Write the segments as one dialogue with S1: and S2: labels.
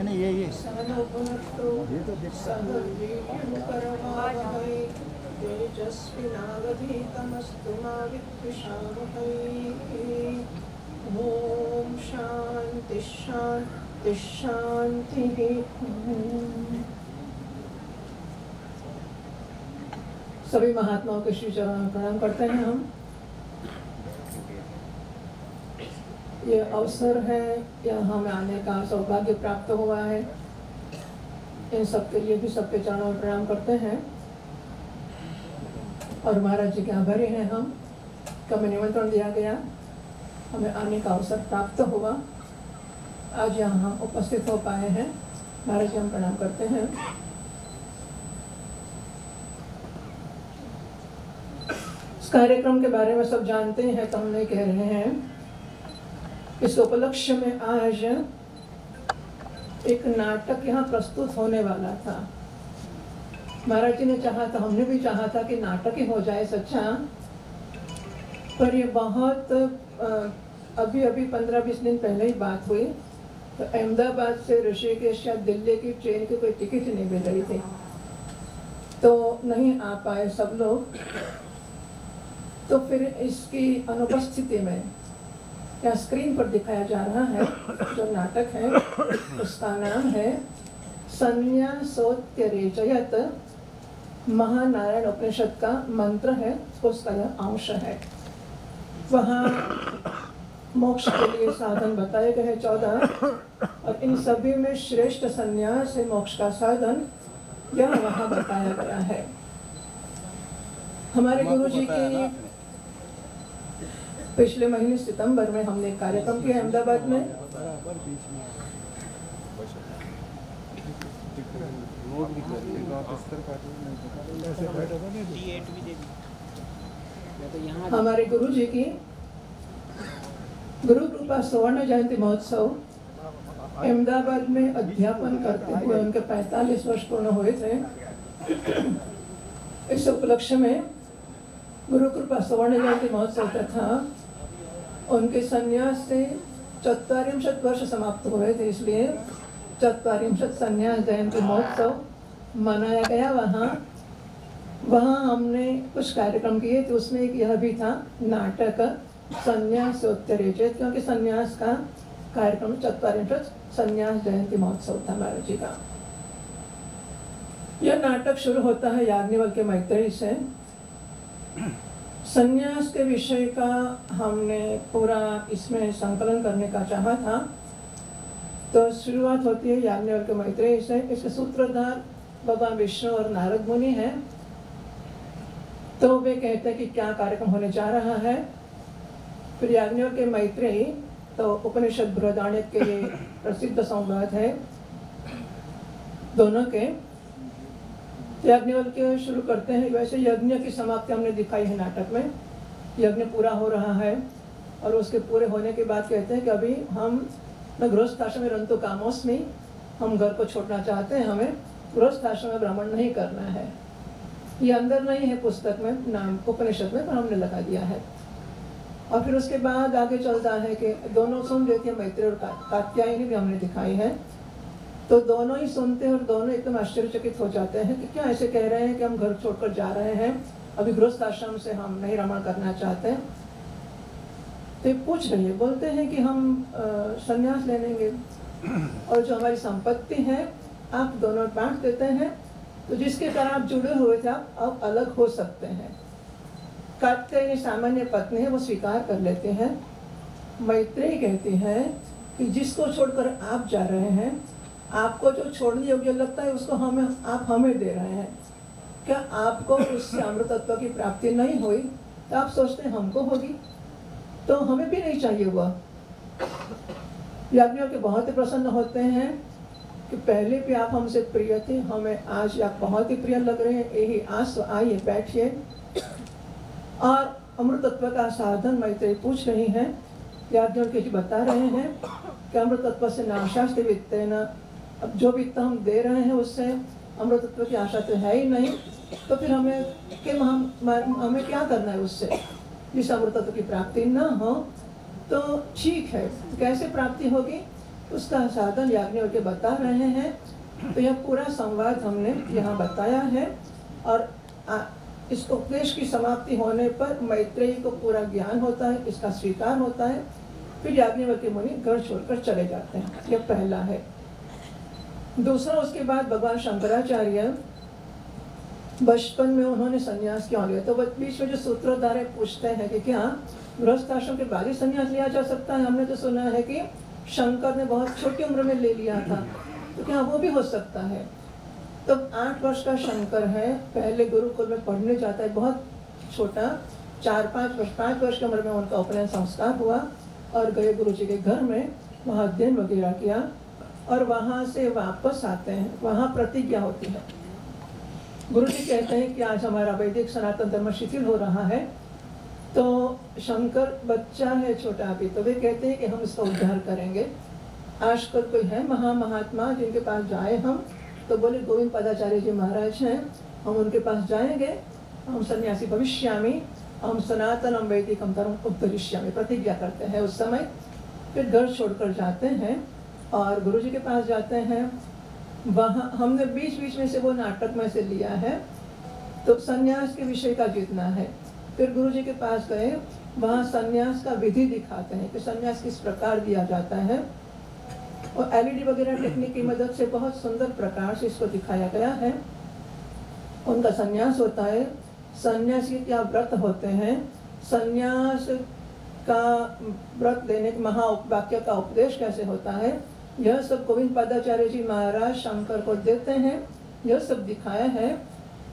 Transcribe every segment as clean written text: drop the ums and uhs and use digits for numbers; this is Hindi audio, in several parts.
S1: नहीं ये
S2: तेजस्विनावधीतमस्तु मा विद्विषावहै। ओम शांति शांति शांति। सभी महात्माओं के श्री चरणों में प्रणाम करते हैं हम। ये अवसर है, यहाँ हमें आने का सौभाग्य प्राप्त हुआ है, इन सबके लिए भी सबके चरणों में प्रणाम करते हैं। और महाराज जी के आभारी हैं हम, हमें निमंत्रण दिया गया, हमें आने का अवसर प्राप्त हुआ, आज यहाँ उपस्थित हो पाए हैं। महाराज जी हम प्रणाम करते हैं। इस कार्यक्रम के बारे में सब जानते हैं तो हम नहीं कह रहे हैं। इस उपलक्ष्य में आज एक नाटक यहाँ प्रस्तुत होने वाला था। महाराज जी ने चाहा था, हमने भी चाहा था कि नाटक ही हो जाए सच्चा, पर ये बहुत अभी 15-20 दिन पहले ही बात हुई। तो अहमदाबाद से ऋषिकेश या दिल्ली की ट्रेन की कोई टिकट नहीं मिल रही थी, तो नहीं आ पाए सब लोग। तो फिर इसकी अनुपस्थिति में या स्क्रीन पर दिखाया जा रहा है जो नाटक है, उसका नाम है संन्यासोत्तरेजयत, महानारायण उपनिषद का मंत्र है, उसका यह अंश है। वहाँ मोक्ष के लिए साधन बताए गए 14, और इन सभी में श्रेष्ठ संन्यास है मोक्ष का साधन, यह वहाँ बताया गया है। हमारे गुरु जी की पिछले महीने सितंबर में हमने कार्यक्रम किया अहमदाबाद में। हमारे गुरु जी की गुरु कृपा स्वर्ण जयंती महोत्सव अहमदाबाद में अध्यापन करते हुए उनके 45 वर्ष पूर्ण हुए थे। इस उपलक्ष्य में गुरु कृपा स्वर्ण जयंती महोत्सव तथा उनके संन्यास से 44 वर्ष समाप्त हुए थे, इसलिए 44 संन्यास जयंती महोत्सव मनाया गया। वहाँ हमने कुछ कार्यक्रम किए थे, उसमें एक यह भी था नाटक संन्यासोत्तरेजयत, क्योंकि संन्यास का कार्यक्रम 44 संन्यास जयंती महोत्सव था महाराज जी का। यह नाटक शुरू होता है याज्ञवल्क्य मैत्रेयी से। संन्यास के विषय का हमने पूरा इसमें संकलन करने का चाहा था, तो शुरुआत होती है याज्ञवल्क्य मैत्रेयी से। इसके सूत्रधार भगवान विष्णु और नारद मुनि हैं। तो वे कहते हैं कि क्या कार्यक्रम होने जा रहा है। फिर याज्ञवल्क्य मैत्रेयी तो उपनिषद बृहदारण्यक के प्रसिद्ध संवाद है दोनों के। याज्ञवल्क्य शुरू करते हैं। वैसे यज्ञ की समाप्ति हमने दिखाई है नाटक में, यज्ञ पूरा हो रहा है और उसके पूरे होने के बाद कहते हैं कि अभी हम न गृहस्थाश्रम में रंतु कामोस्मि, हम घर को छोड़ना चाहते हैं, हमें गृहस्थाश्रम में भ्रमण नहीं करना है। ये अंदर नहीं है पुस्तक में, नाम उपनिषद में, पर हमने लगा दिया है। और फिर उसके बाद आगे चलता है कि दोनों सुन लेते हैं, मैत्रेयी और कात्यायनी भी हमने दिखाई है। तो दोनों ही सुनते हैं और दोनों एकदम आश्चर्यचकित हो जाते हैं कि क्या ऐसे कह रहे हैं कि हम घर छोड़कर जा रहे हैं, अभी गृहस्थ आश्रम से हम नहीं रमण करना चाहते। तो ये पूछ रही है, बोलते हैं कि हम संन्यास ले लेंगे और जो हमारी संपत्ति है आप दोनों बांट देते हैं, तो जिसके कारण आप जुड़े हुए थे आप अलग हो सकते हैं। कात्यायनी सामान्य पत्नी है, वो स्वीकार कर लेते हैं। मैत्रेयी कहती है कि जिसको छोड़कर आप जा रहे हैं, आपको जो छोड़ने योग्य लगता है उसको आप हमें दे रहे हैं। क्या आपको उससे अमृत तत्व की प्राप्ति नहीं हुई तो आप सोचते हैं हमको होगी, तो हमें भी नहीं चाहिए वह। याज्ञवल्क्य बहुत ही प्रसन्न होते हैं कि पहले भी आप हमसे प्रिय थे, हमें आज आप बहुत ही प्रिय लग रहे हैं, यही आज तो आइए बैठिए। और अमृत तत्व का साधन मैत्रेयी पूछ रही हैं। याज्ञवल्क्य जी बता रहे हैं कि अमृत तत्व से नाशास्ति वित्तेन, अब जो वित्त हम दे रहे हैं उससे अमृत तत्व की आशा तो है ही नहीं, तो फिर हमें क्या करना है उससे, जिस अमृत तत्व की प्राप्ति न हो। तो ठीक है, कैसे प्राप्ति होगी? उसका साधन याज्ञवल्क्य बता रहे हैं। तो यह पूरा संवाद हमने यहाँ बताया है। और इस उपदेश की समाप्ति होने पर मैत्रेयी को पूरा ज्ञान होता है, इसका स्वीकार होता है। फिर याज्ञवल्क्य मुनि घर छोड़कर चले जाते हैं। यह पहला है। दूसरा, उसके बाद भगवान शंकराचार्य बचपन में उन्होंने संन्यास क्यों लिया। तो बीच में जो सूत्रधार है पूछते हैं कि क्या गृहस्थ आश्रम के बाद ही संन्यास लिया जा सकता है। हमने तो सुना है कि शंकर ने बहुत छोटी उम्र में ले लिया था, तो क्या वो भी हो सकता है। तो 8 वर्ष का शंकर है, पहले गुरुकुल में पढ़ने जाता है, बहुत छोटा, 5 वर्ष की उम्र में उनका उपनयन संस्कार हुआ और गए गुरु जी के घर में, वहाँ अध्ययन वगैरह किया और वहाँ से वापस आते हैं। वहाँ प्रतिज्ञा होती है। गुरु जी कहते हैं कि आज हमारा वैदिक सनातन धर्म शिथिल हो रहा है। तो शंकर बच्चा है छोटा अभी, तो वे कहते हैं कि हम इसका उद्धार करेंगे। आजकल कोई है महात्मा जिनके पास जाए हम, तो बोले गोविंद पदाचार्य जी महाराज हैं, हम उनके पास जाएंगे, हम सन्यासी भविष्यामि, हम सनातनम वैदिकम धर्म उद्धरिष्यामि, प्रतिज्ञा करते हैं उस समय। फिर घर छोड़कर जाते हैं और गुरु जी के पास जाते हैं। वहाँ हमने बीच बीच में से वो नाटक में से लिया है। तो सन्यास के विषय का जितना है, फिर गुरु जी के पास गए, वहाँ सन्यास का विधि दिखाते हैं कि सन्यास किस प्रकार दिया जाता है। और एलईडी वगैरह टेक्निक की मदद से बहुत सुंदर प्रकार से इसको दिखाया गया है। उनका सन्यास होता है, सन्यास के क्या व्रत होते हैं, सन्यास का व्रत लेने के महावाक्य का उपदेश कैसे होता है, यह सब गोविंद पदाचार्य जी महाराज शंकर को देते हैं। यह सब दिखाया है।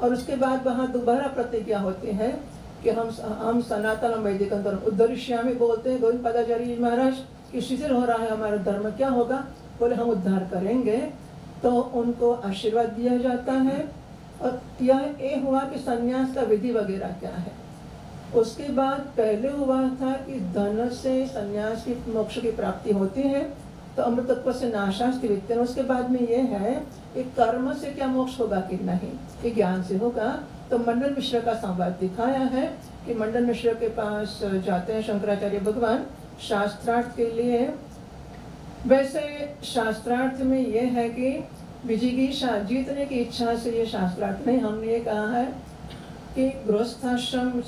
S2: और उसके बाद वहाँ दोबारा प्रतिज्ञा होती है कि हम सनातन वैदिक धर्म उद्धरिष्यामि बोलते हैं गोविंद पदाचार्य जी महाराज कि शिथिल हो रहा है हमारा धर्म, क्या होगा, बोले हम उद्धार करेंगे। तो उनको आशीर्वाद दिया जाता है। और यह हुआ कि संन्यास का विधि वगैरह क्या है। उसके बाद पहले हुआ था कि धन से संन्यास की मोक्ष की प्राप्ति होती है, तो अमृतत्व से नाशास्ति वित्तेन। उसके बाद में ये है कि कर्म से क्या मोक्ष होगा कि नहीं, कि ज्ञान से होगा। तो मंडन मिश्र का संवाद दिखाया है कि मंडन मिश्र के पास जाते हैं शंकराचार्य भगवान शास्त्रार्थ के लिए। वैसे शास्त्रार्थ में ये है कि विजिगीषा, जीतने की इच्छा से ये शास्त्रार्थ नहीं। हमने ये कहा है कि गृहस्थाश्रम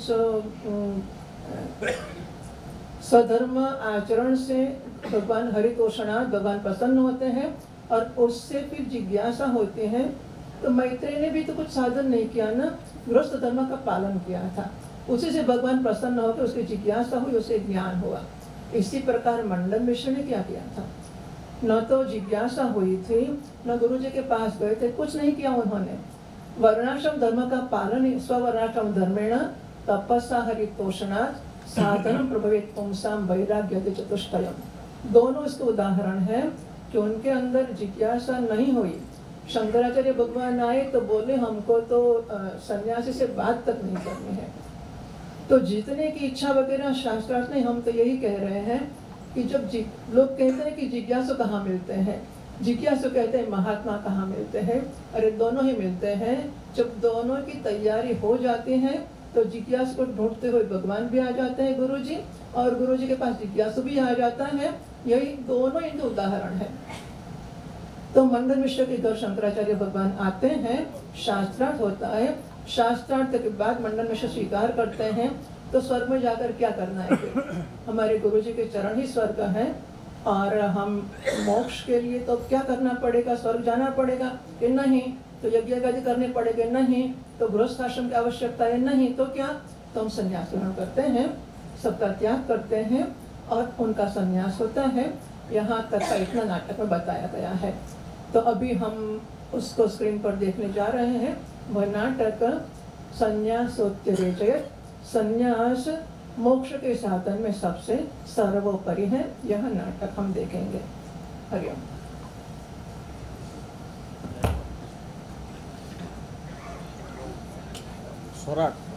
S2: स्वधर्म आचरण से भगवान हरितोषणार्थ भगवान प्रसन्न होते हैं और उससे फिर जिज्ञासा होती है। तो मैत्रेय ने भी तो कुछ साधन नहीं किया ना, गृहस्थ धर्म का पालन किया था, उसी से भगवान प्रसन्न होकर उसकी जिज्ञासा हुई, उसे ज्ञान हुआ। इसी प्रकार मंडन मिश्र ने क्या किया था, न तो जिज्ञासा हुई थी, न गुरु जी के पास गए थे, कुछ नहीं किया उन्होंने। वर्णाश्रम धर्म का पालन, स्ववर्णाश्रम धर्मेण तपस्या हरितोषणात् साधन प्रभवित पुंसाम वैराग्य चतुष्टयम। दोनों इसके उदाहरण हैं कि उनके अंदर जिज्ञासा नहीं हुई। शंकराचार्य भगवान आए तो बोले हमको तो सन्यासी से बात तक नहीं करनी है। तो जीतने की इच्छा वगैरह शास्त्रार्थ नहीं, हम तो यही कह रहे हैं कि जब लोग कहते हैं कि जिज्ञासु कहाँ मिलते हैं, जिज्ञासु कहते हैं महात्मा कहाँ मिलते हैं, अरे दोनों ही मिलते हैं। जब दोनों की तैयारी हो जाती है तो जिज्ञासु को ढूंढते हुए भगवान भी आ जाते हैं गुरु जी, और गुरु जी के पास जिज्ञासु भी आ जाता है। यही दोनों इनके उदाहरण है। तो मंडन मिश्र के घर शंकराचार्य भगवान आते हैं, शास्त्रार्थ होता है। शास्त्रार्थ के बाद मंडन मिश्र स्वीकार करते हैं। तो स्वर्ग में जाकर क्या करना है, फिर हमारे गुरु जी के चरण ही स्वर्ग है। और हम मोक्ष के लिए तो क्या करना पड़ेगा, स्वर्ग जाना पड़ेगा कि नहीं, तो यज्ञ आदि करने पड़ेंगे नहीं, तो गृहस्थ आश्रम की आवश्यकता है नहीं, तो क्या, तो हम संन्यास ग्रहण करते हैं, सबका त्याग करते हैं और उनका संन्यास होता है। यहाँ तक का इतना नाटक में बताया गया है। तो अभी हम उसको स्क्रीन पर देखने जा रहे हैं। वह नाटक संन्यासोत्तरेचयत्, संन्यास मोक्ष के साधन में सबसे सर्वोपरि है। यह नाटक हम देखेंगे। हरिओम।
S1: स्वराट।